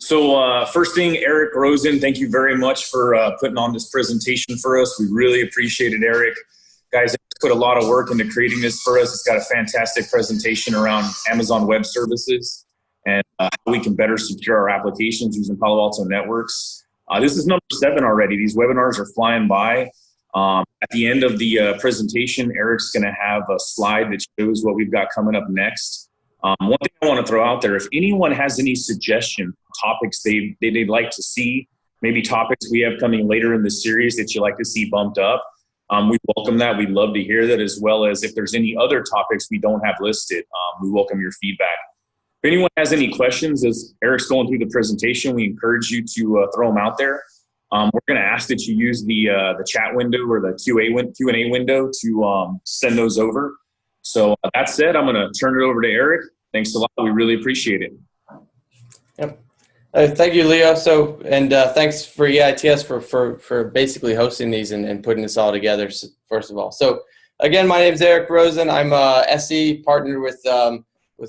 First thing, Eric Rosen, thank you very much for putting on this presentation for us. We really appreciate it, Eric. Guys, put a lot of work into creating this for us. It's got a fantastic presentation around Amazon Web Services and how we can better secure our applications using Palo Alto networks. This is number 7 already. These webinars are flying by. At the end of the presentation, Eric's going to have a slide that shows what we've got coming up next. One thing I want to throw out there, if anyone has any suggestion topics they'd like to see, maybe topics we have coming later in the series that you'd like to see bumped up, we welcome that. We'd love to hear that, as well as if there's any other topics we don't have listed, we welcome your feedback. If anyone has any questions as Eric's going through the presentation, we encourage you to throw them out there. We're going to ask that you use the chat window or the Q&A window to send those over. So that said, I'm going to turn it over to Eric. Thanks a lot. We really appreciate it. Yep. Thank you, Leo. Thanks for EITS for basically hosting these and putting this all together, first of all. So again, my name is Eric Rosen. I'm SE partnered with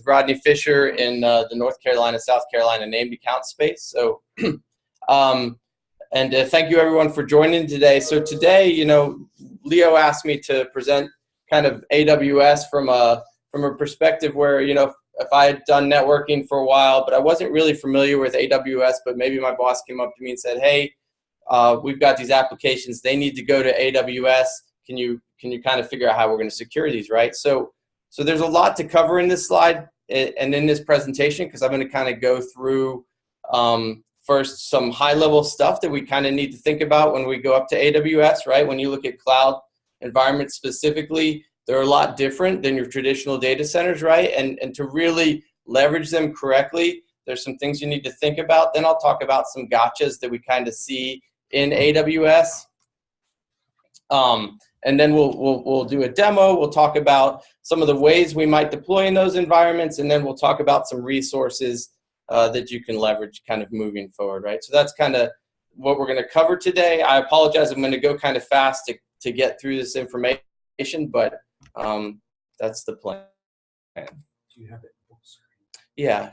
Rodney Fisher in the North Carolina, South Carolina named account space. So, thank you everyone for joining today. So today, Leo asked me to present kind of AWS from a perspective where, if I had done networking for a while, but I wasn't really familiar with AWS, but maybe my boss came up to me and said, hey, we've got these applications, they need to go to AWS. Can you kind of figure out how we're going to secure these, right? So there's a lot to cover in this slide and in this presentation, because I'm going to kind of go through first some high-level stuff that we kind of need to think about when we go up to AWS, right? When you look at cloud environments specifically, they're a lot different than your traditional data centers, right? And to really leverage them correctly, there's some things you need to think about. Then I'll talk about some gotchas that we kind of see in AWS. And then we'll do a demo. We'll talk about some of the ways we might deploy in those environments, and then we'll talk about some resources that you can leverage kind of moving forward, right? So that's kind of what we're going to cover today. I apologize, I'm going to go kind of fast to get through this information, but that's the plan. Do you have it full screen? Yeah.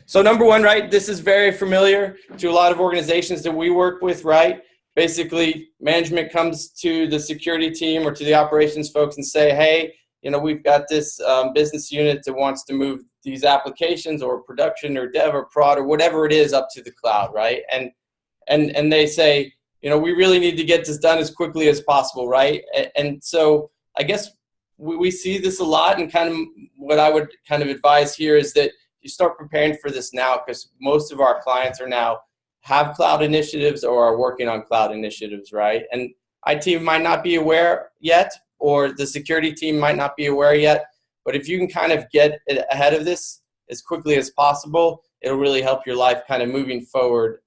So number one, right, this is very familiar to a lot of organizations that we work with, right? Basically, management comes to the security team or to the operations folks and say, hey, we've got this business unit that wants to move these applications or production or dev or prod or whatever it is up to the cloud, right? And they say, we really need to get this done as quickly as possible, right? And so I guess we see this a lot, and kind of what I would kind of advise here is that you start preparing for this now, because most of our clients are now have cloud initiatives or are working on cloud initiatives, right? And IT might not be aware yet, or the security team might not be aware yet, but if you can kind of get ahead of this as quickly as possible, it'll really help your life kind of moving forward.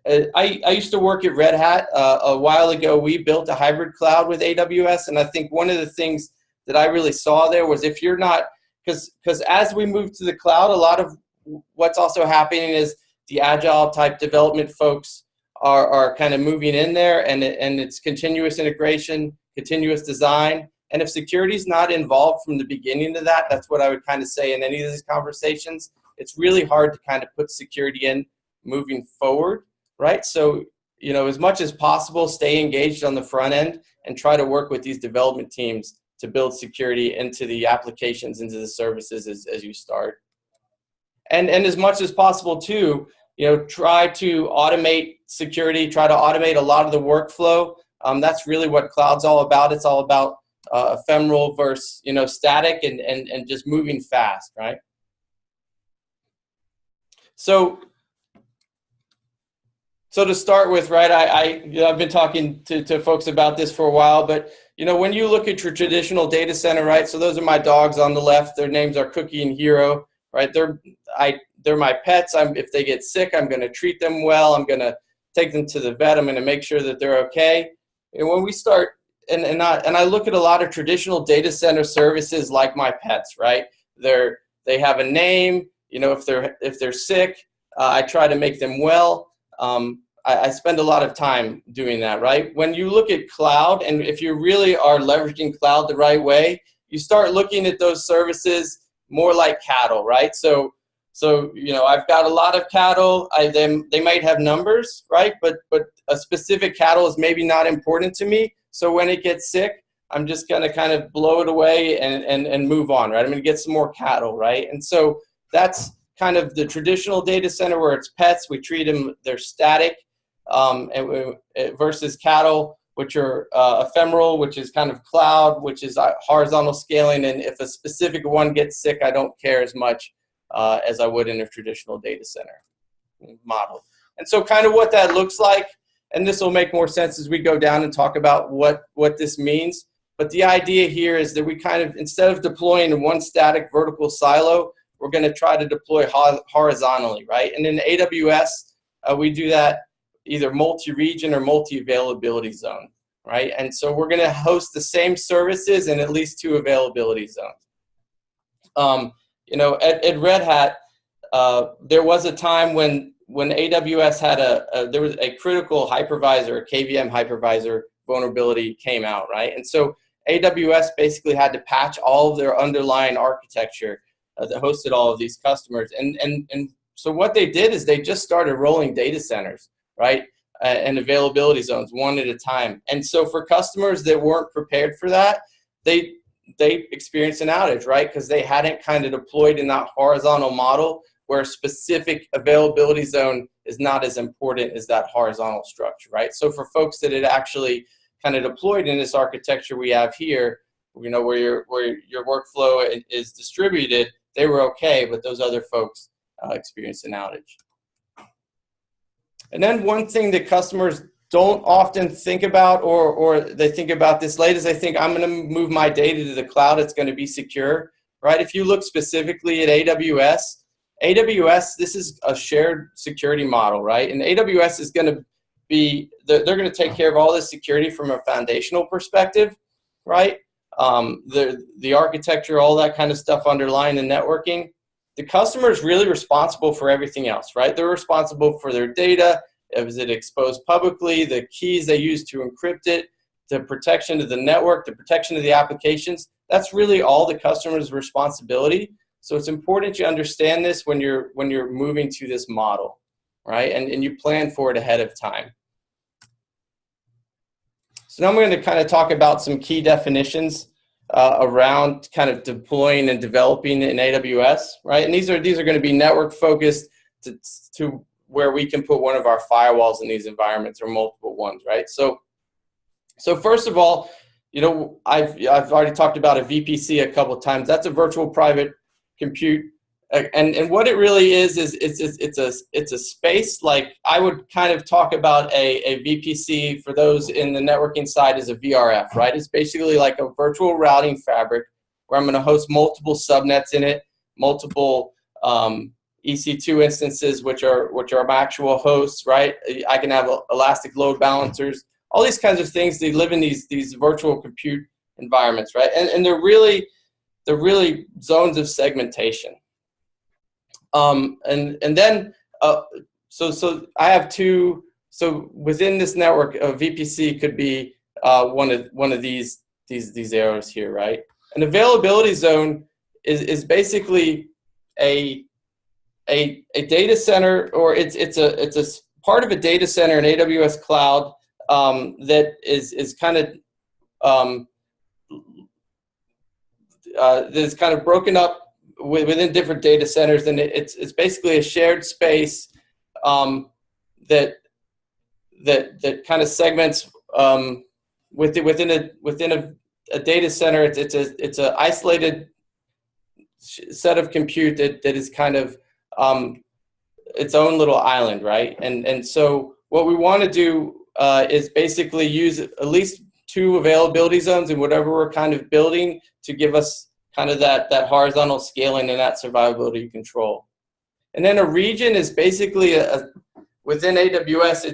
I used to work at Red Hat. A while ago, we built a hybrid cloud with AWS, and I think one of the things that I really saw there was if you're not, because as we move to the cloud, a lot of what's also happening is the agile type development folks are kind of moving in there, and it's continuous integration, continuous design. And if security is not involved from the beginning of that, that's what I would kind of say in any of these conversations. It's really hard to kind of put security in moving forward, right? So, as much as possible, stay engaged on the front end and try to work with these development teams to build security into the applications, into the services as you start. And as much as possible too, try to automate security, try to automate a lot of the workflow. That's really what cloud's all about. It's all about ephemeral versus, static and just moving fast, right? So to start with, right, I've been talking to folks about this for a while, but when you look at your traditional data center, right, so those are my dogs on the left. Their names are Cookie and Hero, right? They're my pets. If they get sick, I'm going to treat them well. I'm going to take them to the vet. I'm going to make sure that they're okay. And when we start, and I look at a lot of traditional data center services like my pets, right? They have a name. If they're sick, I try to make them well. I spend a lot of time doing that, right? When you look at cloud, and if you really are leveraging cloud the right way, you start looking at those services more like cattle, right? So So, you know, I've got a lot of cattle. They might have numbers, right? But a specific cattle is maybe not important to me. So when it gets sick, I'm just going to kind of blow it away and move on, right? I'm going to get some more cattle, right? And so that's kind of the traditional data center where it's pets. We treat them, they're static, versus cattle, which are ephemeral, which is kind of cloud, which is horizontal scaling. And if a specific one gets sick, I don't care as much as I would in a traditional data center model. And so kind of what that looks like, and this will make more sense as we go down and talk about what this means. But the idea here is that we kind of, instead of deploying in one static vertical silo, we're going to try to deploy horizontally, right? And in AWS, we do that either multi-region or multi-availability zone, right? And so we're going to host the same services in at least 2 availability zones. You know, at Red Hat, there was a time when AWS had there was a critical hypervisor, a KVM hypervisor vulnerability came out, right? And so AWS basically had to patch all of their underlying architecture that hosted all of these customers. And so what they did is they just started rolling data centers, right? And availability zones one at a time. And so for customers that weren't prepared for that, they experienced an outage, right? Because they hadn't kind of deployed in that horizontal model where a specific availability zone is not as important as that horizontal structure, right? So for folks that had actually kind of deployed in this architecture we have here, you know, where your workflow is distributed, they were okay, but those other folks experienced an outage. And then one thing that customers don't often think about, or they think about this late, is they think, I'm going to move my data to the cloud, it's going to be secure, right? If you look specifically at AWS, this is a shared security model, right? And AWS is going to be, they're going to take care of all this security from a foundational perspective, right? The architecture, all that kind of stuff underlying the networking. The customer is really responsible for everything else, right? They're responsible for their data. Is it exposed publicly? The keys they use to encrypt it, the protection of the network, the protection of the applications. That's really all the customer's responsibility. So it's important you understand this when you're moving to this model, right? And you plan for it ahead of time. So now I'm going to kind of talk about some key definitions around kind of deploying and developing in AWS, right? And these are going to be network focused to where we can put one of our firewalls in these environments or multiple ones, right? So first of all, you know, I've already talked about a VPC a couple of times. That's a virtual private compute, and what it really is it's a space. Like I would kind of talk about a VPC for those in the networking side as a VRF, right? It's basically like a virtual routing fabric where I'm going to host multiple subnets in it, multiple EC2 instances, which are my actual hosts, right? I can have elastic load balancers, all these kinds of things. They live in these virtual compute environments, right? And they're really zones of segmentation. And then so I have 2. So within this network, a VPC could be one of these arrows here, right? An availability zone is basically a data center, or it's a part of a data center in AWS cloud that is kind of that's kind of broken up within different data centers, and it's basically a shared space that kind of segments within a data center. It's a isolated set of compute that is kind of its own little island, right? And so what we want to do is basically use at least 2 availability zones in whatever we're kind of building to give us kind of that horizontal scaling and that survivability control. And then a region is basically within AWS,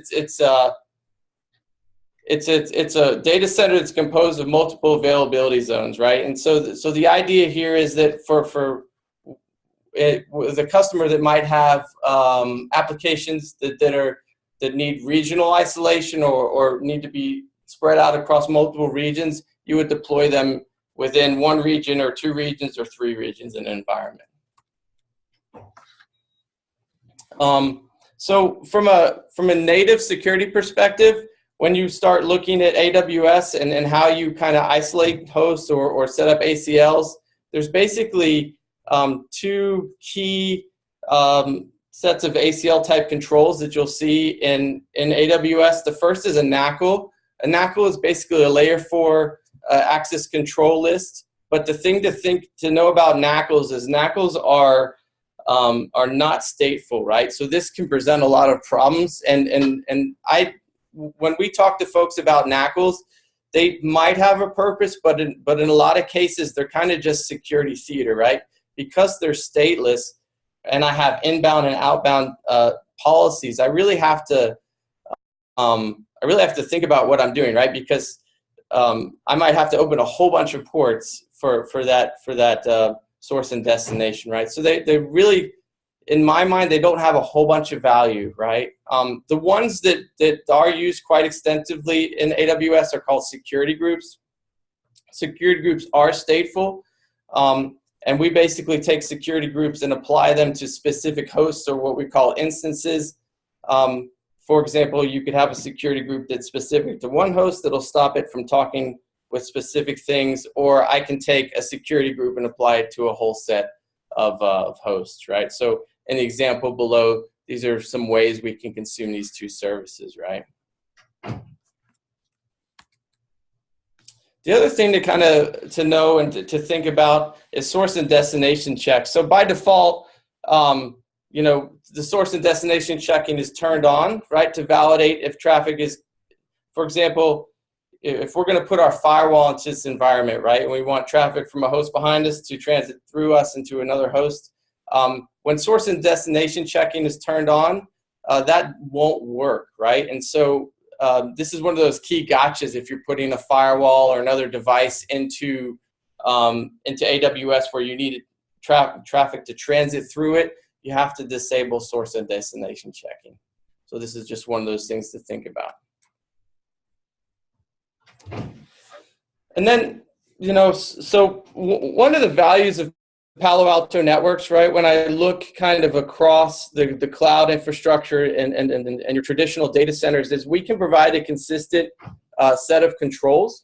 it's a data center that's composed of multiple availability zones, right? And so the idea here is that for the customer that might have applications that need regional isolation or need to be spread out across multiple regions, you would deploy them within 1 region or 2 regions or 3 regions in an environment. So from a native security perspective, when you start looking at AWS and how you kind of isolate hosts or set up ACLs, there's basically two key sets of ACL type controls that you'll see in AWS. The first is a NACL. A NACL is basically a layer 4 access control list. But the thing to know about NACLs is NACLs are not stateful, right? So this can present a lot of problems. And when we talk to folks about NACLs, they might have a purpose, but in a lot of cases, they're kind of just security theater, right? Because they're stateless, and I have inbound and outbound policies, I really have to think about what I'm doing, right? Because I might have to open a whole bunch of ports for that source and destination, right? So they really, in my mind, they don't have a whole bunch of value, right? The ones that are used quite extensively in AWS are called security groups. Security groups are stateful, and we basically take security groups and apply them to specific hosts or what we call instances. For example, you could have a security group that's specific to one host that'll stop it from talking with specific things, or I can take a security group and apply it to a whole set of hosts, right? So in the example below, these are some ways we can consume these two services, right? The other thing to know and to think about is source and destination checks. So by default, the source and destination checking is turned on, right, to validate if traffic is, for example, if we're going to put our firewall into this environment, right, and we want traffic from a host behind us to transit through us into another host, when source and destination checking is turned on, that won't work, right? And so this is one of those key gotchas if you're putting a firewall or another device into AWS where you need traffic to transit through it. You have to disable source and destination checking. So this is just one of those things to think about. And then, so one of the values of Palo Alto Networks, right, when I look kind of across the cloud infrastructure and your traditional data centers, is we can provide a consistent set of controls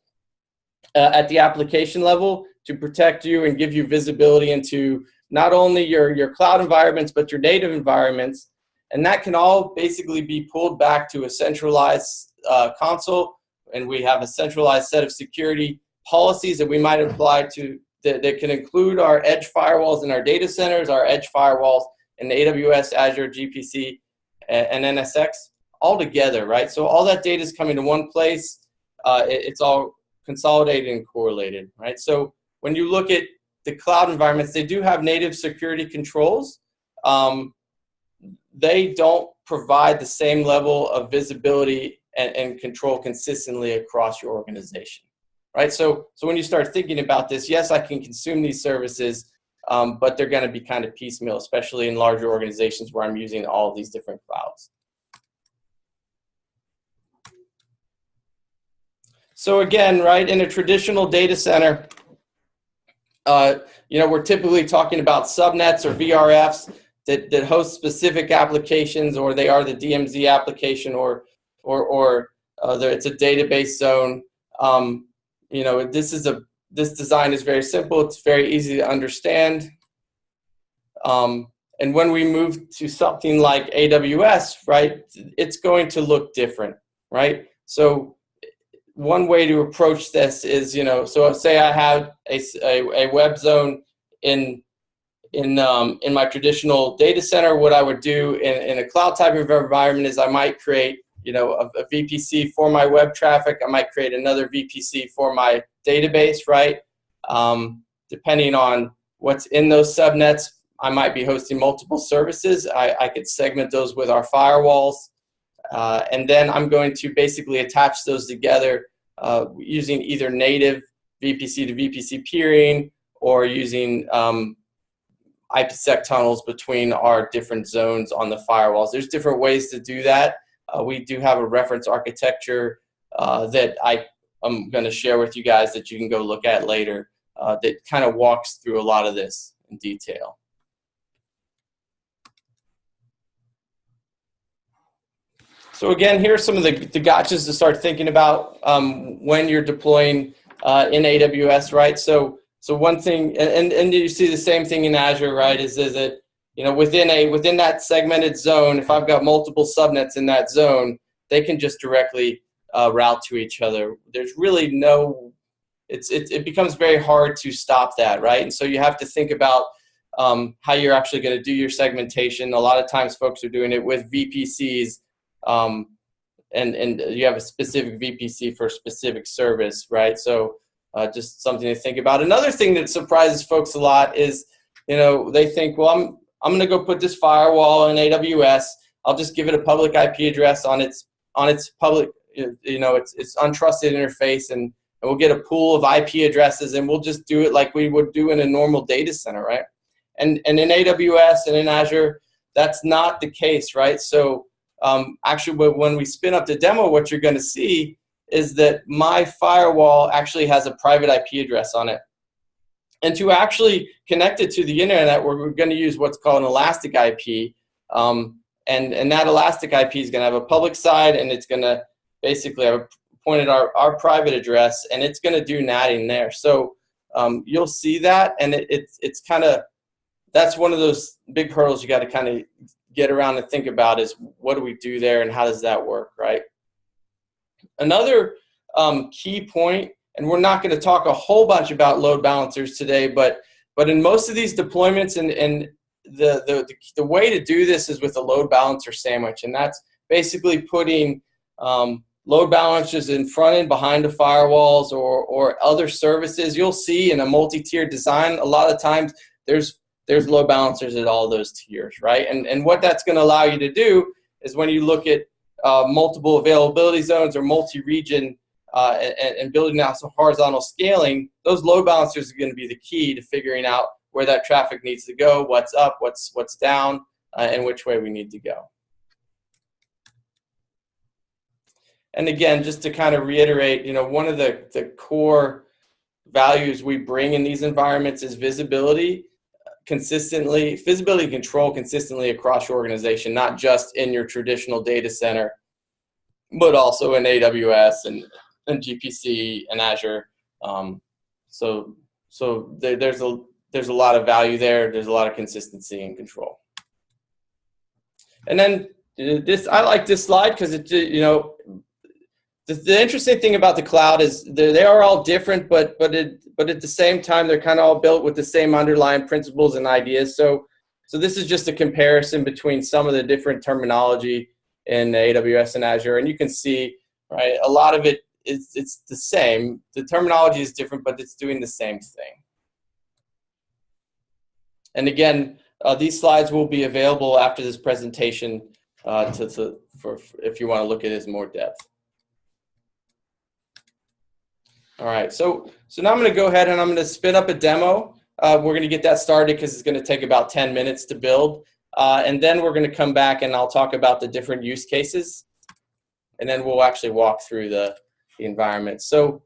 at the application level to protect you and give you visibility into not only your cloud environments, but your native environments. And that can all basically be pulled back to a centralized console. And we have a centralized set of security policies that we might apply to that can include our edge firewalls in our data centers, our edge firewalls in AWS, Azure, GPC, and NSX all together, right? So all that data is coming to one place. It's all consolidated and correlated, right? So when you look at the cloud environments, they do have native security controls. They don't provide the same level of visibility and control consistently across your organization, right? So when you start thinking about this, yes, I can consume these services, but they're going to be kind of piecemeal, especially in larger organizations where I'm using all of these different clouds. So again, right, in a traditional data center, we're typically talking about subnets or VRFs that host specific applications, or they are the DMZ application, or it's a database zone. This design is very simple. It's very easy to understand. And when we move to something like AWS, right, it's going to look different, right? So one way to approach this is, so say I have a web zone in my traditional data center. What I would do in a cloud type of environment is I might create, a VPC for my web traffic. I might create another VPC for my database, right? Depending on what's in those subnets, I might be hosting multiple services. I could segment those with our firewalls. And then I'm going to basically attach those together using either native VPC to VPC peering or using IPsec tunnels between our different zones on the firewalls. There's different ways to do that. We do have a reference architecture that I'm going to share with you guys that you can go look at later that kind of walks through a lot of this in detail. So again, here are some of the gotchas to start thinking about when you're deploying in AWS, right? So one thing, and you see the same thing in Azure, right? Is that, you know, within that segmented zone, if I've got multiple subnets in that zone, they can just directly route to each other. There's really no, it becomes very hard to stop that, right? And so you have to think about how you're actually going to do your segmentation. A lot of times folks are doing it with VPCs, and you have a specific VPC for a specific service, right? So just something to think about. Another thing that surprises folks a lot is, you know, they think, well, I'm going to go put this firewall in AWS. I'll just give it a public IP address on its public, you know, its untrusted interface, and we'll get a pool of IP addresses, and we'll just do it like we would do in a normal data center, right? And in AWS and in Azure, that's not the case, right? So actually, when we spin up the demo, what you're going to see is that my firewall actually has a private IP address on it. And to actually connect it to the internet, we're going to use what's called an elastic IP. And that elastic IP is going to have a public side, and it's going to basically have pointed our private address, and it's going to do natting there. So you'll see that, and it's kind of, that's one of those big hurdles you got to kind of get around and think about, is what do we do there and how does that work, right? Another key point, and we're not going to talk a whole bunch about load balancers today, but in most of these deployments, and the way to do this is with a load balancer sandwich, and that's basically putting load balancers in front and behind the firewalls or other services. You'll see in a multi-tiered design, a lot of times there's load balancers at all those tiers, right? And what that's going to allow you to do is, when you look at multiple availability zones or multi-region and building out some horizontal scaling, those load balancers are going to be the key to figuring out where that traffic needs to go, what's up, what's down, and which way we need to go. And again, just to kind of reiterate, you know, one of the core values we bring in these environments is visibility and control consistently across your organization, not just in your traditional data center, but also in AWS and GPC and Azure. So there's a lot of value there. There's a lot of consistency and control. And then I like this slide because it, you know, the interesting thing about the cloud is they are all different, but at the same time, they're kind of all built with the same underlying principles and ideas. So this is just a comparison between some of the different terminology in AWS and Azure, and you can see, right, a lot of it it's the same. The terminology is different, but it's doing the same thing. And again, these slides will be available after this presentation for if you want to look at it in more depth. All right, so now I'm going to go ahead and I'm going to spin up a demo. We're going to get that started because it's going to take about 10 minutes to build. And then we're going to come back and I'll talk about the different use cases. And then we'll actually walk through the environment. So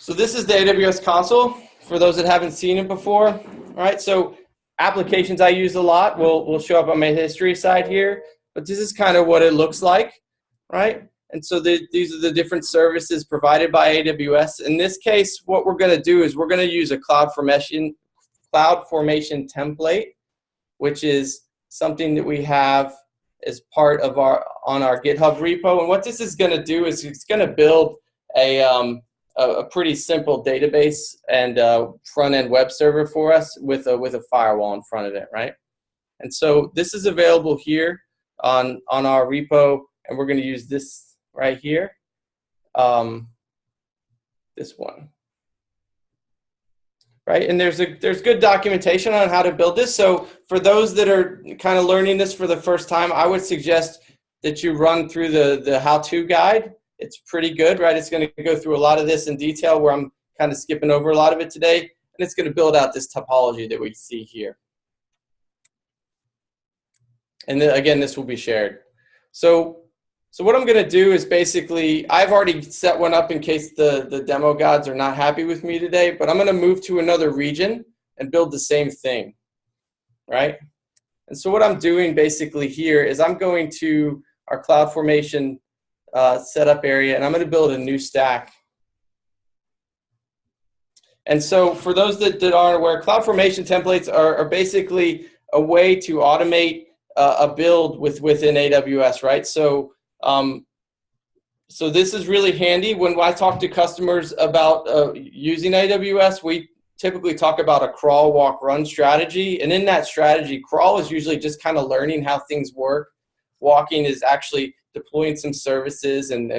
this is the AWS Console for those that haven't seen it before. All right, so applications I use a lot will show up on my history side here. But this is kind of what it looks like, right? And so these are the different services provided by AWS. In this case, what we're going to do is we're going to use a CloudFormation template, which is something that we have as part of on our GitHub repo. And what this is going to do is it's going to build a pretty simple database and front-end web server for us with a firewall in front of it, right? And so this is available here on our repo, and we're going to use this right here, this one, right? And there's good documentation on how to build this. So for those that are kind of learning this for the first time, I would suggest that you run through the how-to guide. It's pretty good, right? It's going to go through a lot of this in detail, where I'm kind of skipping over a lot of it today, and it's going to build out this topology that we see here. And then, again, this will be shared. So what I'm going to do is basically, I've already set one up in case the demo gods are not happy with me today, but I'm going to move to another region and build the same thing, right? And so what I'm doing basically here is I'm going to our CloudFormation setup area, and I'm going to build a new stack. And so for those that aren't aware, CloudFormation templates are basically a way to automate a build within AWS, right? So, so this is really handy. When I talk to customers about using AWS, we typically talk about a crawl, walk, run strategy. And in that strategy, crawl is usually just kind of learning how things work. Walking is actually deploying some services and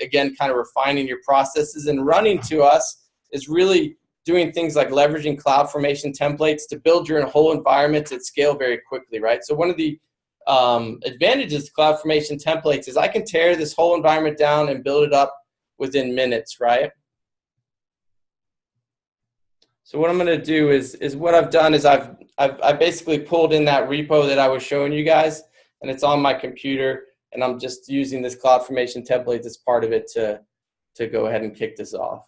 again, kind of refining your processes. And running to us is really doing things like leveraging CloudFormation templates to build your whole environment at scale very quickly, right? So one of the advantages of CloudFormation templates is I can tear this whole environment down and build it up within minutes, right? So what I'm going to do is what I've done is I've basically pulled in that repo that I was showing you guys, and it's on my computer, and I'm just using this CloudFormation template as part of it to go ahead and kick this off.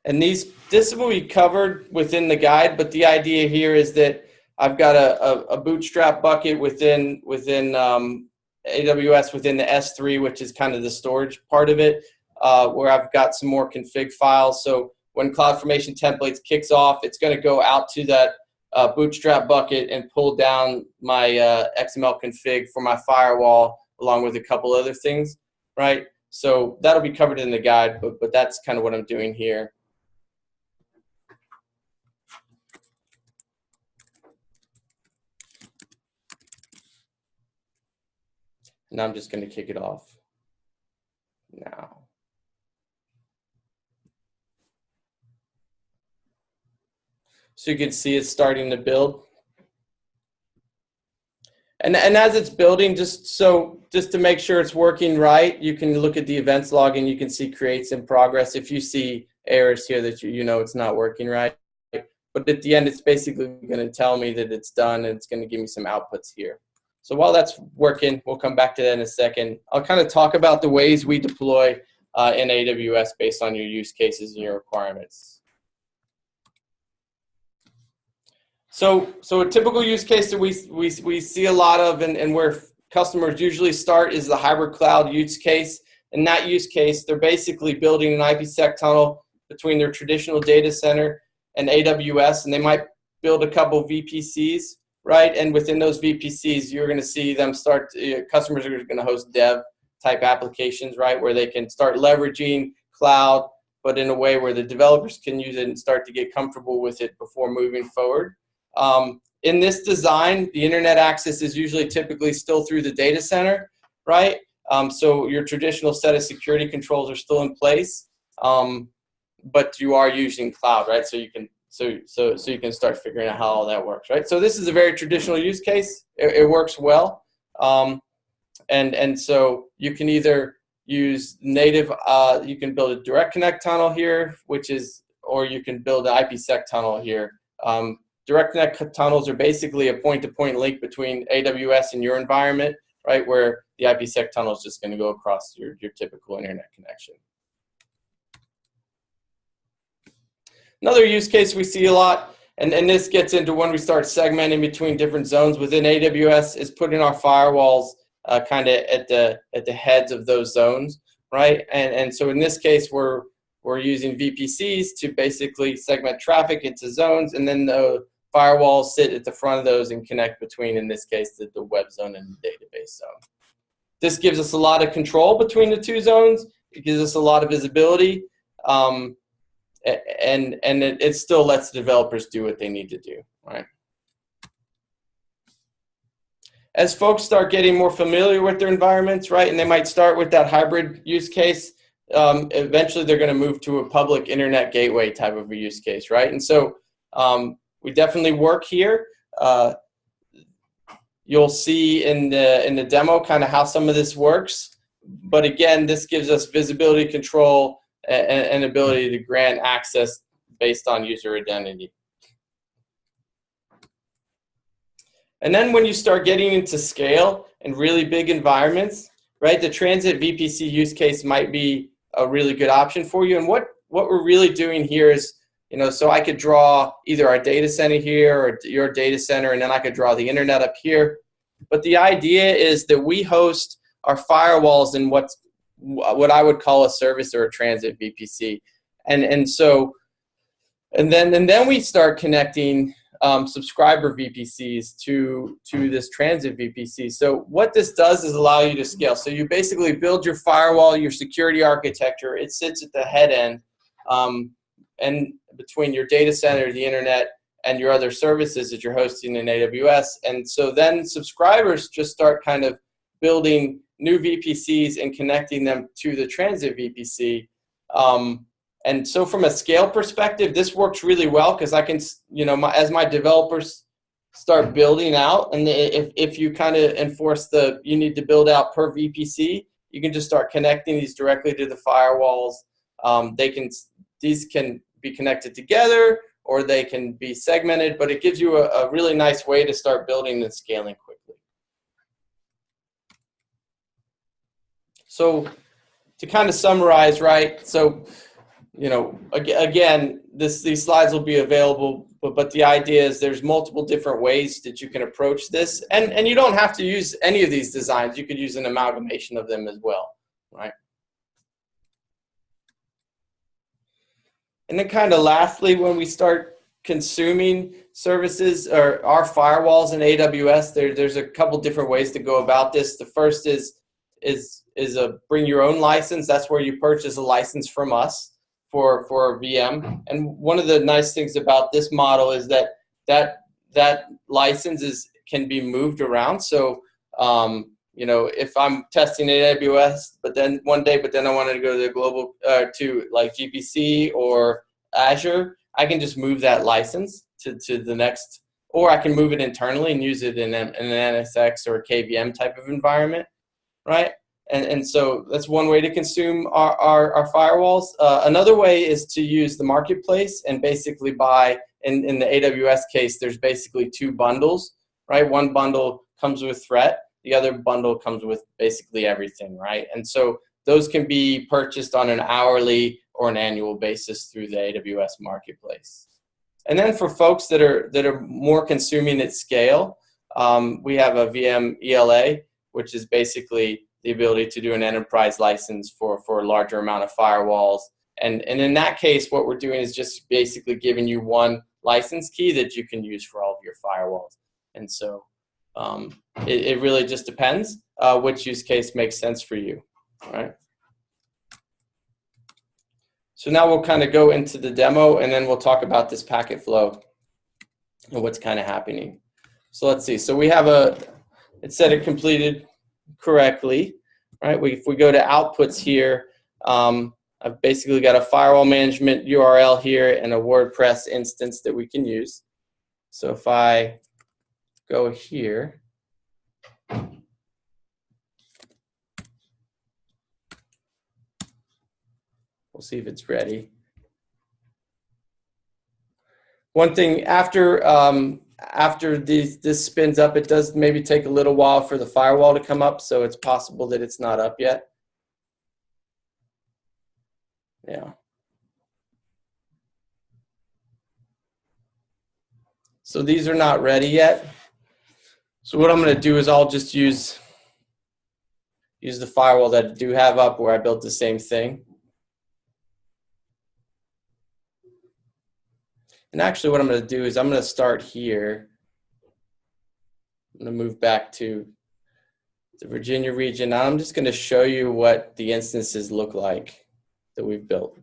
And this will be covered within the guide, but the idea here is that I've got a bootstrap bucket within AWS within the S3, which is kind of the storage part of it, where I've got some more config files. So when CloudFormation templates kicks off, it's going to go out to that bootstrap bucket and pull down my XML config for my firewall, along with a couple other things, right? So that'll be covered in the guide, but that's kind of what I'm doing here. And I'm just going to kick it off now. So you can see it's starting to build. And as it's building, just to make sure it's working right, you can look at the events log and you can see creates in progress. If you see errors here that you know it's not working right. But at the end, it's basically going to tell me that it's done, and it's going to give me some outputs here. So while that's working, we'll come back to that in a second. I'll kind of talk about the ways we deploy in AWS based on your use cases and your requirements. So a typical use case that we see a lot of and where customers usually start is the hybrid cloud use case. In that use case, they're basically building an IPsec tunnel between their traditional data center and AWS, and they might build a couple VPCs, right? And within those VPCs, you're going to see them start, customers are going to host dev type applications, right? Where they can start leveraging cloud, but in a way where the developers can use it and start to get comfortable with it before moving forward. In this design, the internet access is usually typically still through the data center, right? So your traditional set of security controls are still in place, but you are using cloud, right? So you can you can start figuring out how all that works, right? So this is a very traditional use case. It works well, and so you can either use native. You can build a direct connect tunnel here, or you can build an IPsec tunnel here. Direct connect tunnels are basically a point-to-point link between AWS and your environment, right? Where the IPsec tunnel is just going to go across your typical internet connection. Another use case we see a lot, and this gets into when we start segmenting between different zones within AWS, is putting our firewalls kind of at the heads of those zones, right? And so in this case, we're using VPCs to basically segment traffic into zones, and then the firewalls sit at the front of those and connect between, in this case, the web zone and the database zone. This gives us a lot of control between the two zones. It gives us a lot of visibility. And it still lets developers do what they need to do, right? As folks start getting more familiar with their environments, right, and they might start with that hybrid use case, eventually they're going to move to a public internet gateway type of a use case, right? And so we definitely work here. You'll see in the demo kind of how some of this works. But again, this gives us visibility control and ability to grant access based on user identity. And then when you start getting into scale and really big environments, right, the transit VPC use case might be a really good option for you. And what we're really doing here is, so I could draw either our data center here or your data center, and then I could draw the internet up here. But the idea is that we host our firewalls in what I would call a service or a transit VPC. And then we start connecting subscriber VPCs to this transit VPC. So what this does is allow you to scale. So you basically build your firewall, your security architecture. It sits at the head end and between your data center, the internet, and your other services that you're hosting in AWS. And so then subscribers just start kind of building new VPCs and connecting them to the transit VPC. And so from a scale perspective, this works really well because I can, as my developers start building out, and if you kind of enforce you need to build out per VPC, you can just start connecting these directly to the firewalls. These can be connected together or they can be segmented, but it gives you a really nice way to start building and scaling quickly. So to kind of summarize, right? So, again, these slides will be available, but the idea is there's multiple different ways that you can approach this. And you don't have to use any of these designs. You could use an amalgamation of them as well, right? And then kind of lastly, when we start consuming services or our firewalls in AWS, there's a couple different ways to go about this. The first is a bring your own license. That's where you purchase a license from us for a VM. And one of the nice things about this model is that license can be moved around. So if I'm testing AWS, but then I wanted to go to the global to like GPC or Azure, I can just move that license to the next, or I can move it internally and use it in an NSX or a KVM type of environment, right? And so that's one way to consume our firewalls. Another way is to use the marketplace and basically buy, in the AWS case, there's basically two bundles, right? One bundle comes with threat. The other bundle comes with basically everything, right? And so those can be purchased on an hourly or an annual basis through the AWS marketplace. And then for folks that are more consuming at scale, we have a VM ELA, which is basically the ability to do an enterprise license for a larger amount of firewalls. And in that case, what we're doing is just basically giving you one license key that you can use for all of your firewalls. And so it really just depends which use case makes sense for you, right? So now we'll kind of go into the demo, and then we'll talk about this packet flow and what's kind of happening. So let's see. So we have it said it completed correctly, right? If we go to outputs here, I've basically got a firewall management URL here and a WordPress instance that we can use. So if I go here, we'll see if it's ready. One thing, after this spins up, it does maybe take a little while for the firewall to come up, so it's possible that it's not up yet. Yeah. So these are not ready yet. So what I'm going to do is I'll just use the firewall that I do have up where I built the same thing. And actually what I'm going to do is I'm going to start here. I'm going to move back to the Virginia region. Now I'm just going to show you what the instances look like that we've built.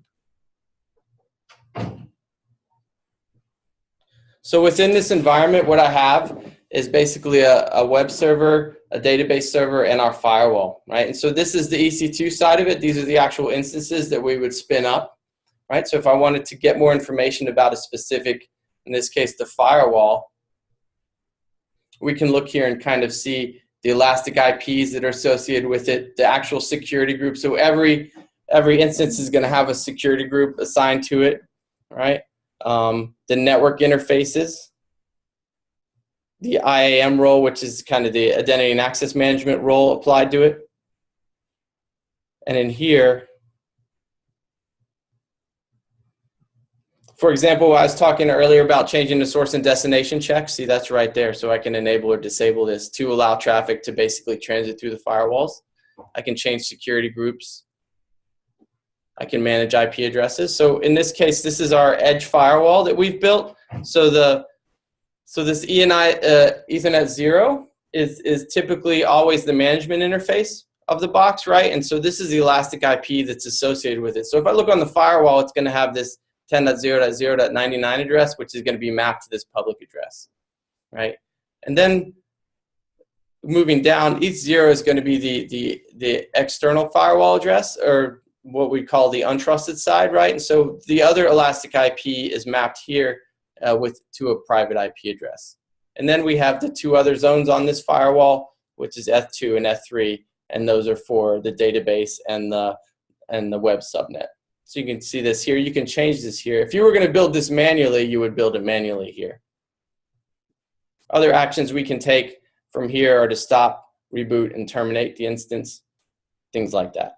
So within this environment, what I have is basically a web server, a database server, and our firewall, right? And so this is the EC2 side of it. These are the actual instances that we would spin up, right? So if I wanted to get more information about a specific, in this case, the firewall, we can look here and kind of see the elastic IPs that are associated with it, the actual security group. So every instance is going to have a security group assigned to it, right? The network interfaces, the IAM role, which is kind of the identity and access management role applied to it. And in here, for example, I was talking earlier about changing the source and destination checks. See, that's right there. So I can enable or disable this to allow traffic to basically transit through the firewalls. I can change security groups. I can manage IP addresses. So in this case, this is our edge firewall that we've built. So this Ethernet 0 is typically always the management interface of the box, right? And so this is the elastic IP that's associated with it. So if I look on the firewall, it's going to have this 10.0.0.99 address, which is going to be mapped to this public address, right? And then moving down, each 0 is going to be the external firewall address, or what we call the untrusted side, right? And so the other elastic IP is mapped here to a private IP address. And then we have the two other zones on this firewall, which is F2 and F3, and those are for the database and the web subnet. So you can see this here. You can change this here. If you were going to build this manually, you would build it manually here. Other actions we can take from here are to stop, reboot, and terminate the instance, things like that.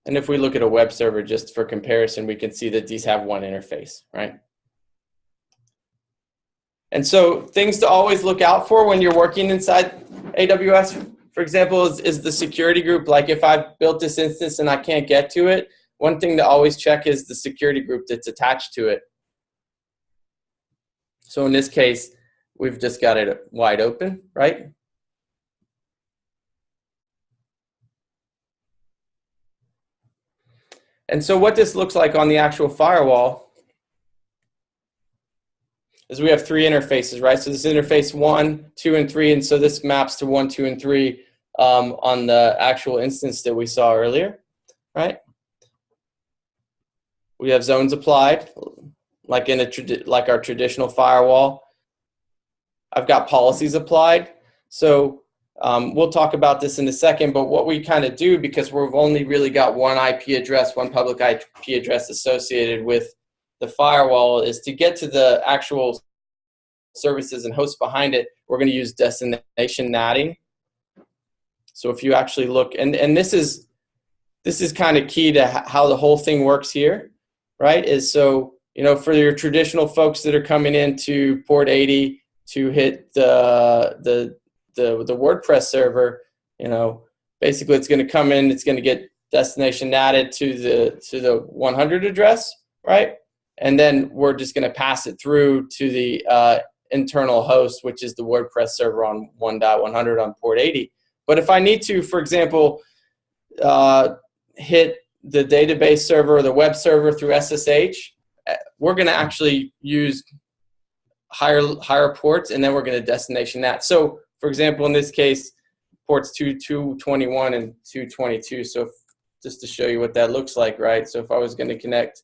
And if we look at a web server, just for comparison, we can see that these have one interface, right? And so things to always look out for when you're working inside AWS, for example, is the security group. Like if I've built this instance and I can't get to it, one thing to always check is the security group that's attached to it. So in this case, we've just got it wide open, right? And so what this looks like on the actual firewall is we have three interfaces, right? So this is interface 1, 2, and 3, and so this maps to 1, 2, and 3 on the actual instance that we saw earlier, right? We have zones applied, like like our traditional firewall. I've got policies applied. So we'll talk about this in a second, but what we kind of do, because we've only really got one IP address, one public IP address associated with the firewall, is to get to the actual services and hosts behind it, we're going to use destination natting. So if you actually look, and this is kind of key to how the whole thing works here, right? Is so, you know, for your traditional folks that are coming into port 80 to hit the WordPress server, you know, basically it's going to come in, it's going to get destination natted to the 100 address, right? And then we're just going to pass it through to the internal host, which is the WordPress server on 1.100 on port 80. But if I need to, for example, hit the database server or the web server through SSH, we're going to actually use higher ports, and then we're going to destination that. So, for example, in this case, ports 221 and 222. So just to show you what that looks like, right? So if I was going to connect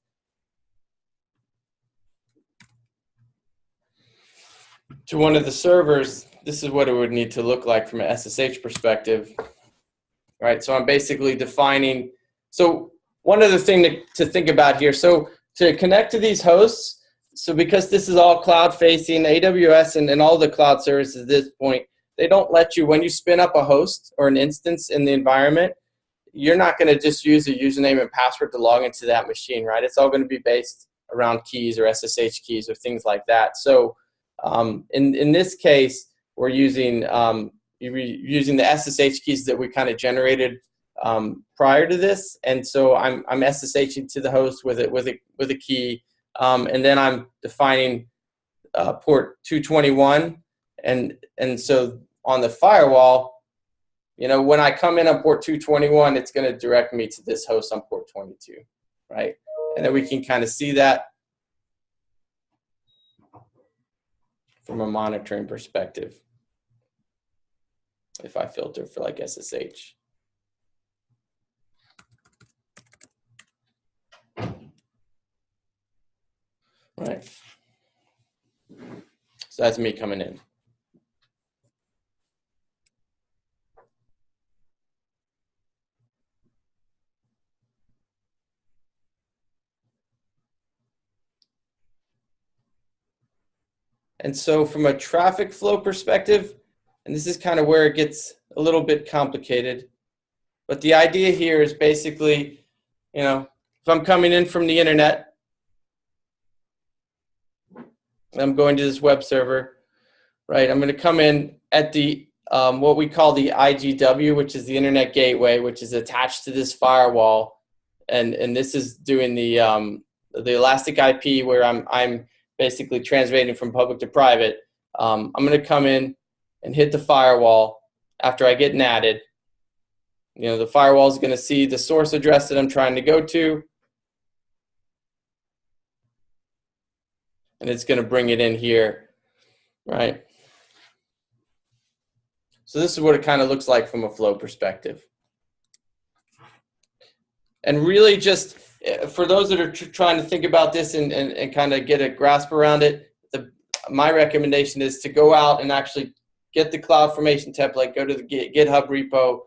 to one of the servers, this is what it would need to look like from an SSH perspective, right? So I'm basically defining. So one other thing to think about here. So to connect to these hosts, so because this is all cloud-facing, AWS and all the cloud services at this point, they don't let you, when you spin up a host or an instance in the environment, you're not going to just use a username and password to log into that machine, right? It's all going to be based around keys or SSH keys or things like that. So in this case, we're using the SSH keys that we kind of generated prior to this, and so I'm SSHing to the host with a key, and then I'm defining port 221, and so on the firewall, you know, when I come in on port 221, it's going to direct me to this host on port 22, right? And then we can kind of see that from a monitoring perspective if I filter for like SSH. Right. So that's me coming in. And so from a traffic flow perspective, and this is kind of where it gets a little bit complicated, but the idea here is basically, you know, if I'm coming in from the internet, I'm going to this web server, right? I'm going to come in at the what we call the IGW, which is the internet gateway, which is attached to this firewall, and this is doing the elastic IP where I'm basically translating from public to private. I'm going to come in and hit the firewall after I get natted. You know, the firewall is going to see the source address that I'm trying to go to, and it's going to bring it in here, right? So this is what it kind of looks like from a flow perspective. And really just for those that are trying to think about this and kind of get a grasp around it, my recommendation is to go out and actually get the CloudFormation template, go to the GitHub repo,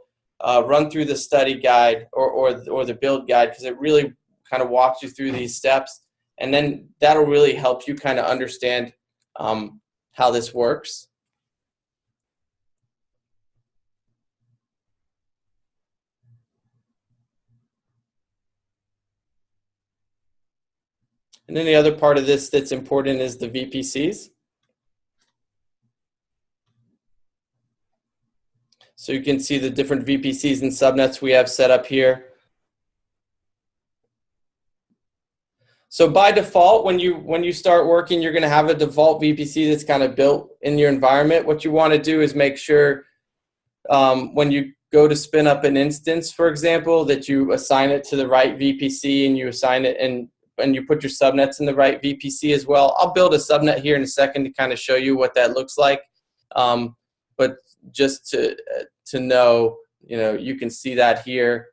run through the study guide or the build guide, because it really kind of walks you through these steps. And then that'll really help you kind of understand how this works. And then the other part of this that's important is the VPCs. So you can see the different VPCs and subnets we have set up here. So by default, when you start working, you're going to have a default VPC that's kind of built in your environment. What you want to do is make sure when you go to spin up an instance, for example, that you assign it to the right VPC and you assign it and you put your subnets in the right VPC as well. I'll build a subnet here in a second to kind of show you what that looks like. But just to know, you know, you can see that here.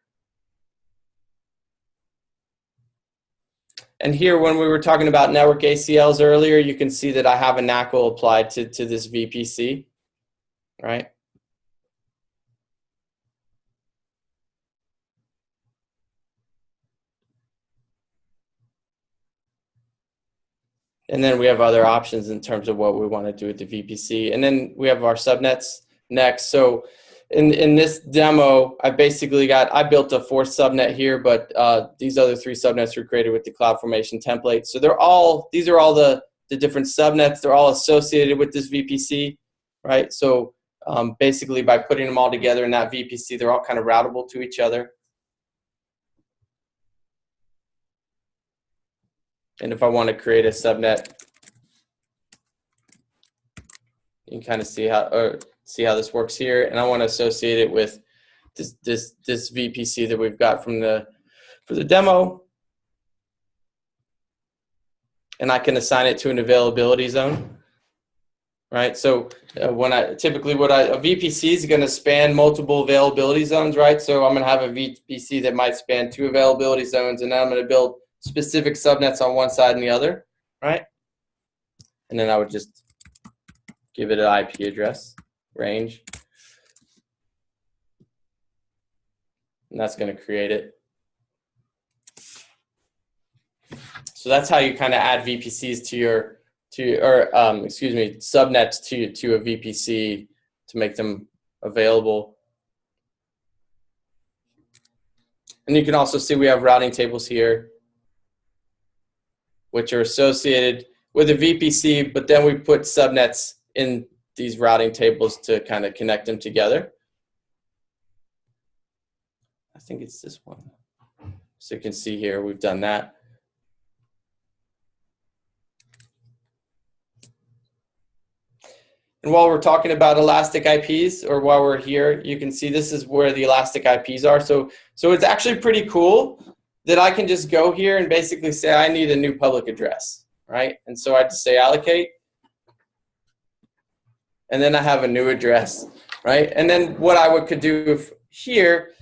And here, when we were talking about network ACLs earlier, you can see that I have a NACL applied to this VPC, right? And then we have other options in terms of what we want to do with the VPC. And then we have our subnets next. So in this demo, I built a fourth subnet here, but these other three subnets were created with the CloudFormation template. So these are all the different subnets. They're all associated with this VPC, right? So basically by putting them all together in that VPC, they're all kind of routable to each other. And if I want to create a subnet, you can kind of see how this works here. And I want to associate it with this VPC that we've got for the demo. And I can assign it to an availability zone, right? So a VPC is going to span multiple availability zones, right? So I'm going to have a VPC that might span 2 availability zones, and then I'm going to build specific subnets on one side and the other, right? And then I would just give it an IP address range. And that's going to create it. So that's how you kind of add VPCs subnets to a VPC to make them available. And you can also see we have routing tables here, which are associated with a VPC, but then we put subnets in these routing tables to kind of connect them together. I think it's this one. So you can see here, we've done that. And while we're talking about elastic IPs, or while we're here, you can see this is where the elastic IPs are. So it's actually pretty cool that I can just go here and basically say I need a new public address, right? And so I just say allocate, and then I have a new address, right? And then what I could do here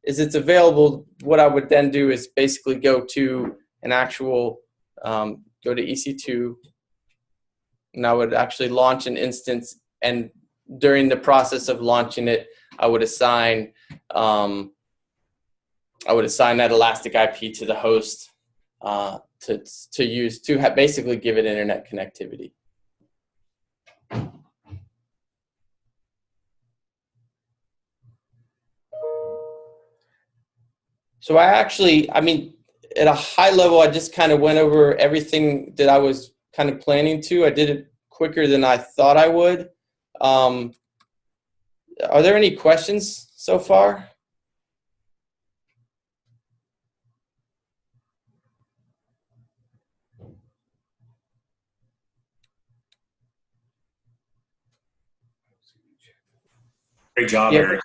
is it's available. What I would then do is basically go to an actual, go to EC2, and I would actually launch an instance, and during the process of launching it, I would assign that elastic IP to the host to use to basically give it internet connectivity. So I mean, at a high level, I just kind of went over everything that I was kind of planning to. I did it quicker than I thought I would. Are there any questions so far? Great job, Eric.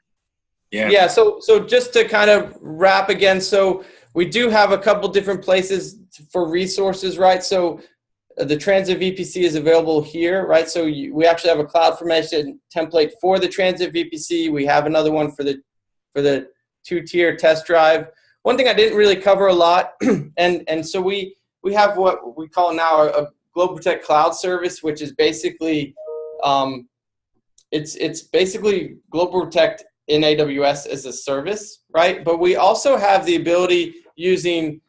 Yeah. So just to kind of wrap again, so we do have a couple different places for resources, right? So the Transit VPC is available here, right? So we actually have a CloudFormation template for the Transit VPC. We have another one for the two-tier test drive. One thing I didn't really cover a lot, and so we have what we call now a GlobalProtect cloud service, which is basically it's basically GlobalProtect in AWS as a service, right? But we also have the ability using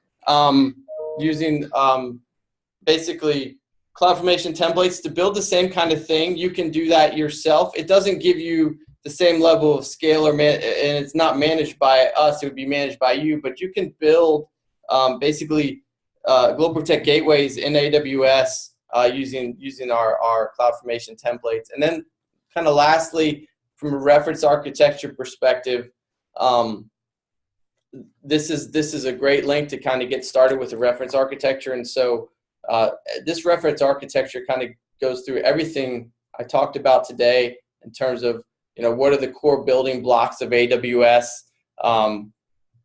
basically CloudFormation templates to build the same kind of thing. You can do that yourself. It doesn't give you the same level of scale and it's not managed by us. It would be managed by you, but you can build basically GlobalProtect gateways in AWS using our CloudFormation templates. And then kind of lastly, from a reference architecture perspective, this is a great link to kind of get started with the reference architecture. And so this reference architecture kind of goes through everything I talked about today in terms of, what are the core building blocks of AWS? How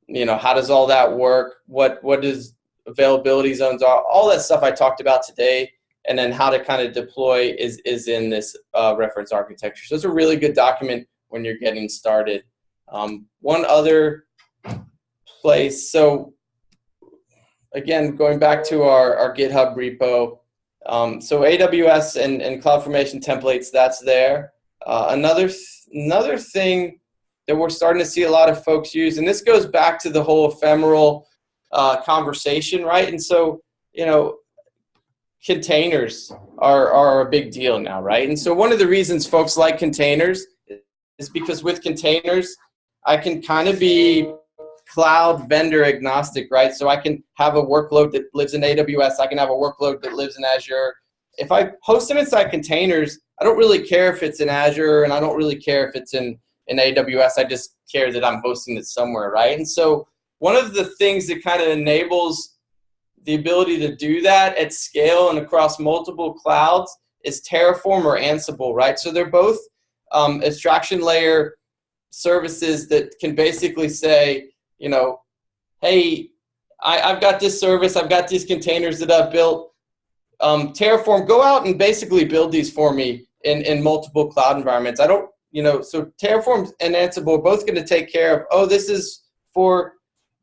does all that work? What does availability zones are? All that stuff I talked about today, and then how to kind of deploy is in this reference architecture. So it's a really good document when you're getting started. One other place, so again, going back to our GitHub repo, so AWS and CloudFormation templates, that's there. Another thing that we're starting to see a lot of folks use, and this goes back to the whole ephemeral conversation, right? And so, containers are a big deal now, right? And so one of the reasons folks like containers is because with containers, I can kind of be cloud vendor agnostic, right? So I can have a workload that lives in AWS. I can have a workload that lives in Azure. If I host them inside containers, I don't really care if it's in Azure, and I don't really care if it's in AWS. I just care that I'm hosting it somewhere, right? And so one of the things that kind of enables the ability to do that at scale and across multiple clouds is Terraform or Ansible, right? So they're both abstraction layer services that can basically say, hey, I've got this service, I've got these containers that I've built. Terraform, go out and basically build these for me in multiple cloud environments. So Terraform and Ansible are both going to take care of, this is for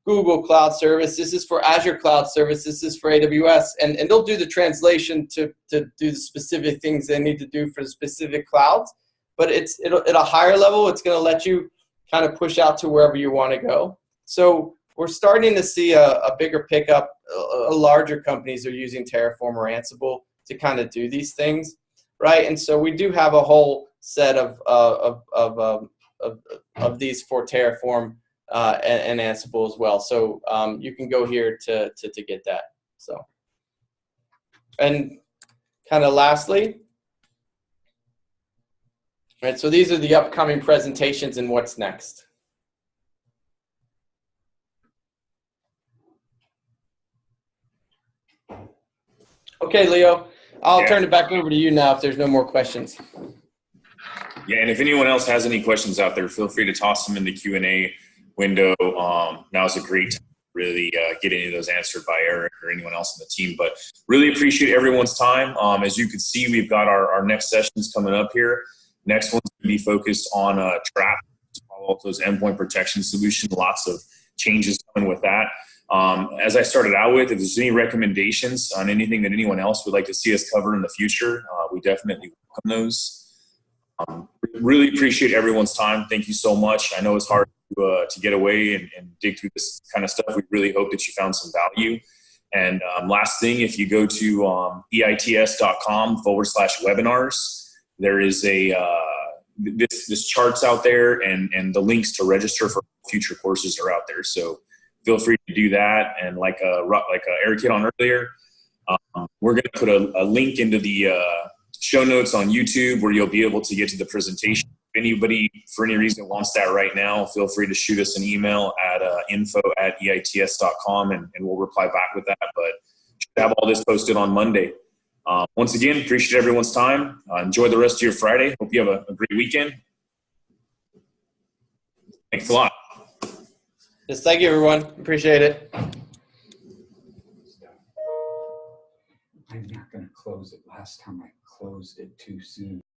Google Cloud Service, this is for Azure Cloud Service, this is for AWS, and they'll do the translation to do the specific things they need to do for the specific clouds. But at a higher level, it's going to let you kind of push out to wherever you want to go. So we're starting to see a bigger pickup. Larger companies are using Terraform or Ansible to kind of do these things, right? And so we do have a whole set of these for Terraform and Ansible as well. So you can go here to get that. So, and kind of lastly, right, so these are the upcoming presentations and what's next. Okay, Leo, I'll turn it back over to you now if there's no more questions. Yeah, and if anyone else has any questions out there, feel free to toss them in the Q&A window. Now's a great time to really get any of those answered by Eric or anyone else on the team. But really appreciate everyone's time. As you can see, we've got our next sessions coming up here. Next one's going to be focused on Trap, Palo Alto's endpoint protection solution. Lots of changes coming with that. As I started out with, if there's any recommendations on anything that anyone else would like to see us cover in the future, we definitely welcome those. Really appreciate everyone's time. Thank you so much. I know it's hard to get away and dig through this kind of stuff. We really hope that you found some value. And last thing, if you go to EITS.com/webinars, there is this chart's out there, and the links to register for future courses are out there. So feel free to do that. And like Eric hit on earlier, we're going to put a link into the show notes on YouTube where you'll be able to get to the presentation. If anybody, for any reason, wants that right now, feel free to shoot us an email at info@EITS.com, and we'll reply back with that. But should have all this posted on Monday. Once again, appreciate everyone's time. Enjoy the rest of your Friday. Hope you have a great weekend. Thanks a lot. Yes, thank you, everyone. Appreciate it. I'm not going to close it. Last time I closed it too soon.